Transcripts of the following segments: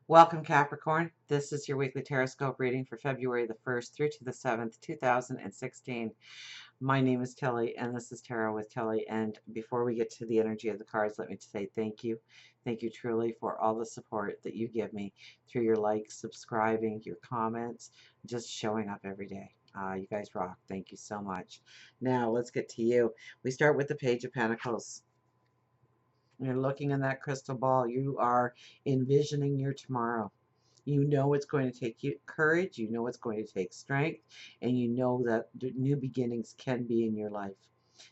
Welcome, Capricorn. This is your weekly Taroscope reading for February the 1st through to the 7th, 2016. My name is Kelly, and this is Tarot with Kelly. And before we get to the energy of the cards, let me say thank you. Thank you truly for all the support that you give me through your likes, subscribing, your comments, just showing up every day. You guys rock. Thank you so much. Now, let's get to you. We start with the Page of Pentacles. You're looking in that crystal ball. You are envisioning your tomorrow. You know it's going to take you courage. You know it's going to take strength. And you know that new beginnings can be in your life.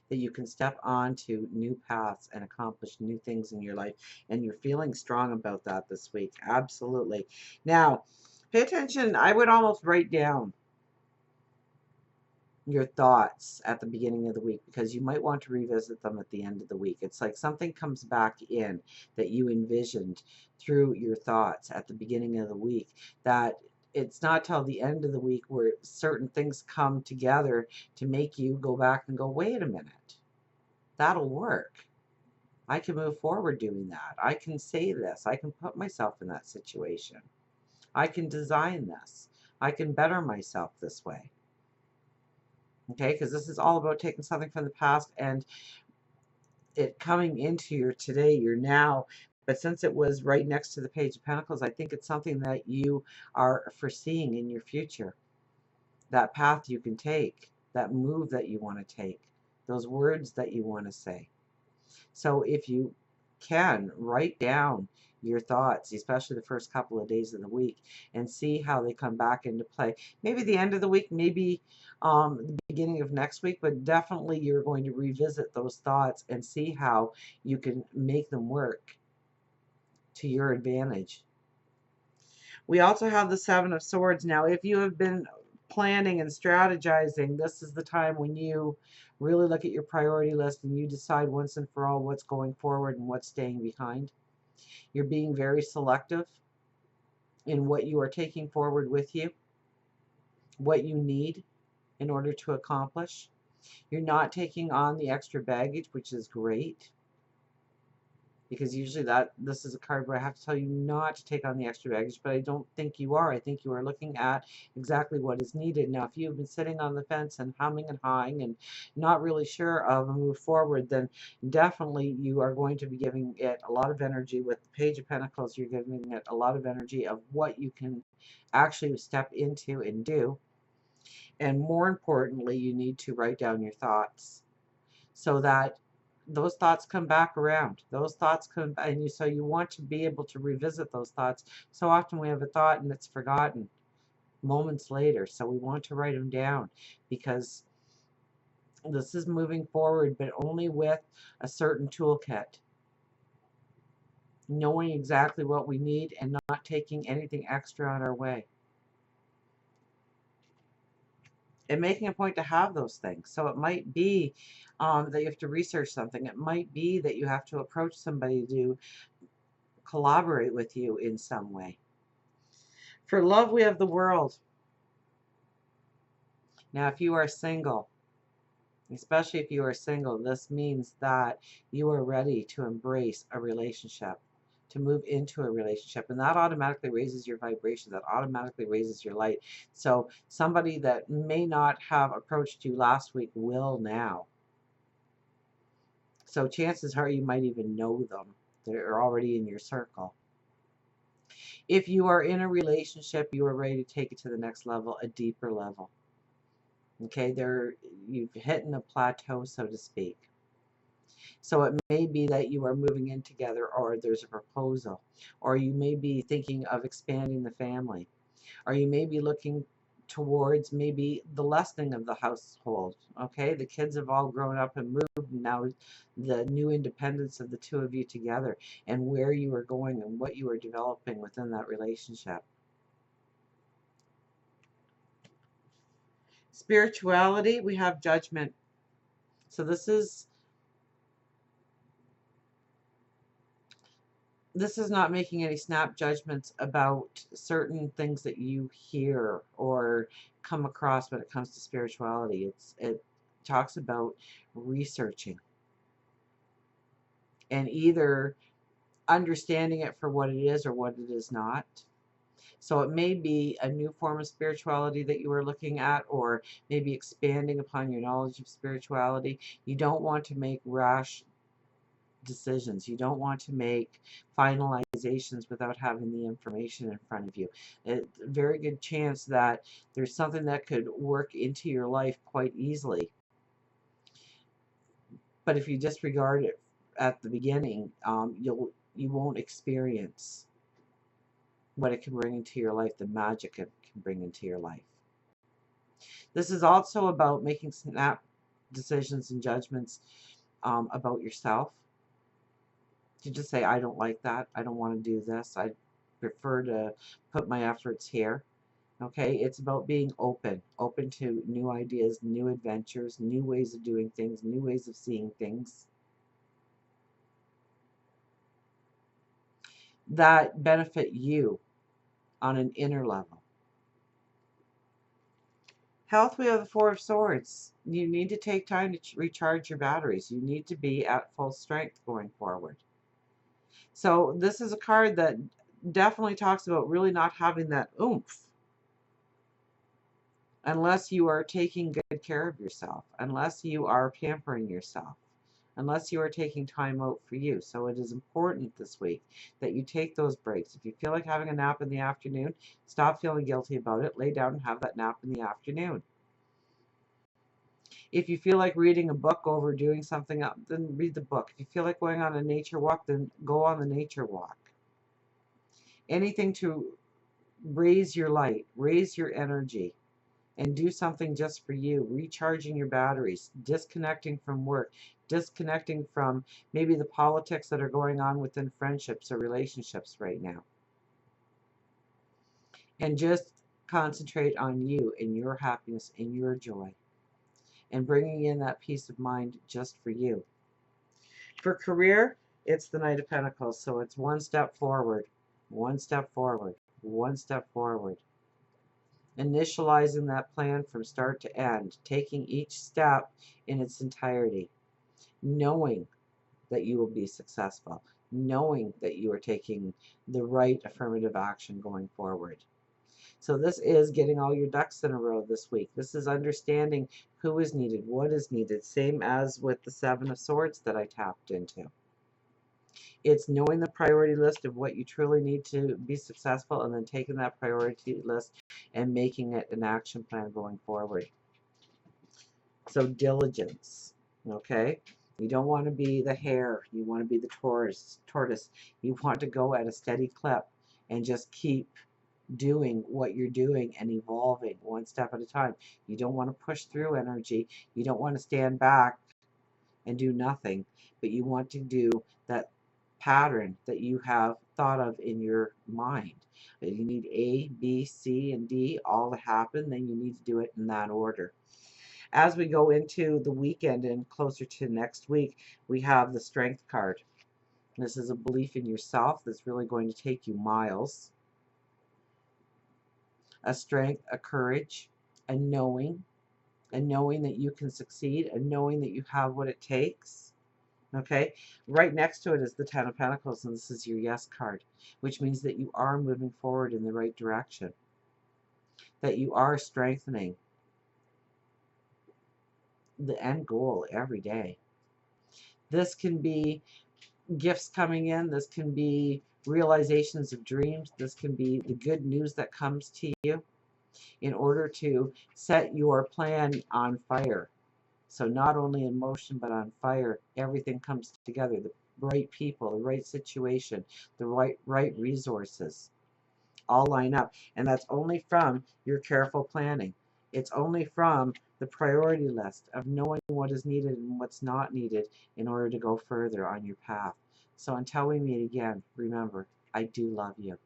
That you can step onto new paths and accomplish new things in your life. And you're feeling strong about that this week. Absolutely. Now, pay attention. I would almost write down your thoughts at the beginning of the week, because you might want to revisit them at the end of the week. It's like something comes back in that you envisioned through your thoughts at the beginning of the week, that it's not till the end of the week where certain things come together to make you go back and go, wait a minute, that'll work. I can move forward doing that. I can say this. I can put myself in that situation. I can design this. I can better myself this way. Okay, because this is all about taking something from the past and it coming into your today, your now. But since it was right next to the Page of Pentacles, I think it's something that you are foreseeing in your future. That path you can take, that move that you want to take, those words that you want to say. So if you can, write down your thoughts, especially the first couple of days of the week, and see how they come back into play. Maybe the end of the week, maybe the beginning of next week, but definitely you're going to revisit those thoughts and see how you can make them work to your advantage. We also have the Seven of Swords. Now, if you have been planning and strategizing, this is the time when you really look at your priority list and you decide once and for all what's going forward and what's staying behind. You're being very selective in what you are taking forward with you, what you need in order to accomplish. You're not taking on the extra baggage, which is great, because usually this is a card where I have to tell you not to take on the extra baggage, but I don't think you are. I think you are looking at exactly what is needed. Now, if you've been sitting on the fence and humming and hawing and not really sure of a move forward, then definitely you are going to be giving it a lot of energy. With the Page of Pentacles, you're giving it a lot of energy of what you can actually step into and do. And more importantly, you need to write down your thoughts so that those thoughts come back around. Those thoughts come, and so you want to be able to revisit those thoughts. So often we have a thought and it's forgotten moments later. So we want to write them down, because this is moving forward, but only with a certain toolkit. Knowing exactly what we need and not taking anything extra on our way. And making a point to have those things. So it might be that you have to research something. It might be that you have to approach somebody to collaborate with you in some way. For love, we have the World. Now, if you are single, especially if you are single, this means that you are ready to embrace a relationship, to move into a relationship, and that automatically raises your vibration, that automatically raises your light. So somebody that may not have approached you last week will now. So chances are you might even know them. They're already in your circle. If you are in a relationship, you are ready to take it to the next level, a deeper level. Okay, you've hit a plateau, so to speak. So it may be that you are moving in together, or there's a proposal, or you may be thinking of expanding the family, or you may be looking towards maybe the lessening of the household. Okay, the kids have all grown up and moved, and now the new independence of the two of you together, and where you are going and what you are developing within that relationship. Spirituality, we have Judgment. So this is not making any snap judgments about certain things that you hear or come across when it comes to spirituality. It talks about researching and either understanding it for what it is or what it is not. So it may be a new form of spirituality that you are looking at, or maybe expanding upon your knowledge of spirituality. You don't want to make rash decisions. You don't want to make finalizations without having the information in front of you. It's a very good chance that there's something that could work into your life quite easily. But if you disregard it at the beginning, you won't experience what it can bring into your life, the magic it can bring into your life. This is also about making snap decisions and judgments about yourself. To just say, I don't like that. I don't want to do this. I prefer to put my efforts here. Okay, it's about being open to new ideas, new adventures, new ways of doing things, new ways of seeing things that benefit you on an inner level. Health, we have the Four of Swords. You need to take time to recharge your batteries. You need to be at full strength going forward. So this is a card that definitely talks about really not having that oomph unless you are taking good care of yourself, unless you are pampering yourself, unless you are taking time out for you. So it is important this week that you take those breaks. If you feel like having a nap in the afternoon, stop feeling guilty about it. Lay down and have that nap in the afternoon. If you feel like reading a book over doing something else, then read the book. If you feel like going on a nature walk, then go on the nature walk. Anything to raise your light, raise your energy, and do something just for you, recharging your batteries, disconnecting from work, disconnecting from maybe the politics that are going on within friendships or relationships right now. And just concentrate on you and your happiness and your joy, and bringing in that peace of mind just for you. For career, it's the Knight of Pentacles, so it's one step forward, one step forward, one step forward. Initializing that plan from start to end, taking each step in its entirety, knowing that you will be successful, knowing that you are taking the right affirmative action going forward. So this is getting all your ducks in a row this week. This is understanding who is needed, what is needed, same as with the Seven of Swords that I tapped into. It's knowing the priority list of what you truly need to be successful, and then taking that priority list and making it an action plan going forward. So diligence, okay? You don't want to be the hare. You want to be the tortoise. You want to go at a steady clip and just keep doing what you're doing and evolving one step at a time. You don't want to push through energy. You don't want to stand back and do nothing, but you want to do that pattern that you have thought of in your mind. You need A, B, C, and D all to happen, then you need to do it in that order. As we go into the weekend and closer to next week, we have the Strength card. This is a belief in yourself that's really going to take you miles. A strength, a courage, a knowing that you can succeed, a knowing that you have what it takes. Okay, right next to it is the Ten of Pentacles, and this is your Yes card, which means that you are moving forward in the right direction, that you are strengthening the end goal every day. This can be gifts coming in, this can be realizations of dreams, this can be the good news that comes to you in order to set your plan on fire. So not only in motion, but on fire, everything comes together. The right people, the right situation, the right resources all line up. And that's only from your careful planning. It's only from the priority list of knowing what is needed and what's not needed in order to go further on your path. So until we meet again, remember, I do love you.